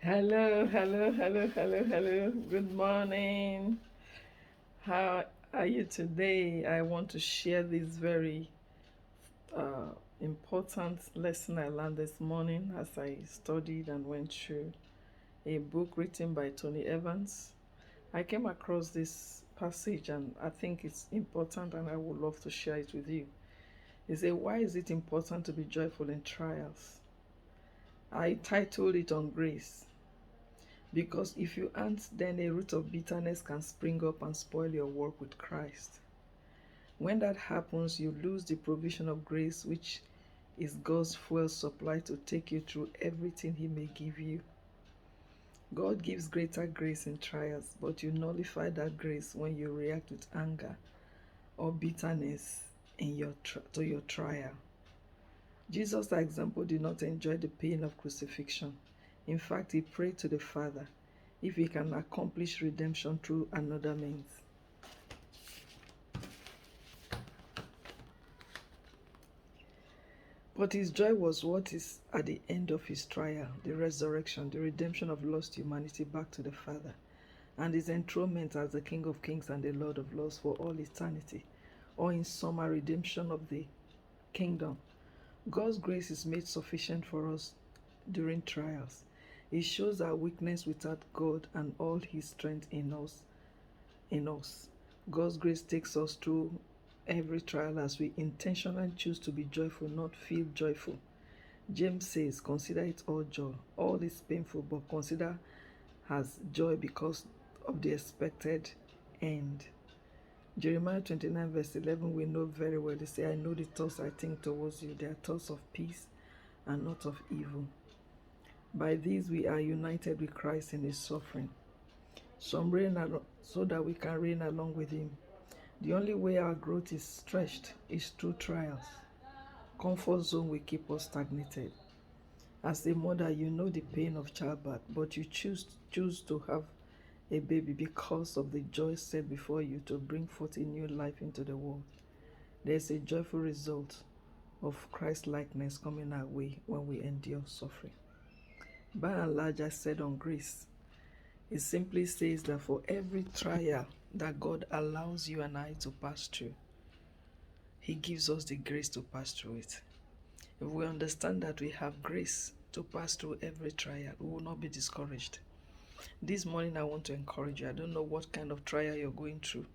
Hello, hello, hello, hello, hello. Good morning. How are you today? I want to share this very important lesson I learned this morning as I studied and went through a book written by Tony Evans. I came across this passage and I think it's important and I would love to share it with you. He said, "Why is it important to be joyful in trials?" I titled it on grace. Because if you aren't, then a root of bitterness can spring up and spoil your work with Christ. When that happens, you lose the provision of grace, which is God's fuel supply to take you through everything He may give you. God gives greater grace in trials, but you nullify that grace when you react with anger or bitterness to your trial. Jesus, for example, did not enjoy the pain of crucifixion. In fact, he prayed to the Father if he can accomplish redemption through another means. But his joy was what is at the end of his trial, the resurrection, the redemption of lost humanity back to the Father, and his enthronement as the King of Kings and the Lord of Lords for all eternity, or in summer, redemption of the kingdom. God's grace is made sufficient for us during trials. It shows our weakness without God and all his strength in us. God's grace takes us through every trial as we intentionally choose to be joyful, not feel joyful. James says, "Consider it all joy. All is painful, but consider as joy because of the expected end." Jeremiah 29 verse 11, we know very well. They say, "I know the thoughts I think towards you. They are thoughts of peace and not of evil." By these we are united with Christ in his suffering, so that we can reign along with him. The only way our growth is stretched is through trials. Comfort zone will keep us stagnated. As a mother, you know the pain of childbirth, but you choose to have a baby because of the joy set before you to bring forth a new life into the world. There's a joyful result of Christ-likeness coming our way when we endure suffering. By and large, I said on grace, it simply says that for every trial that God allows you and I to pass through, he gives us the grace to pass through it. If we understand that we have grace to pass through every trial, we will not be discouraged. This morning, I want to encourage you. I don't know what kind of trial you're going through.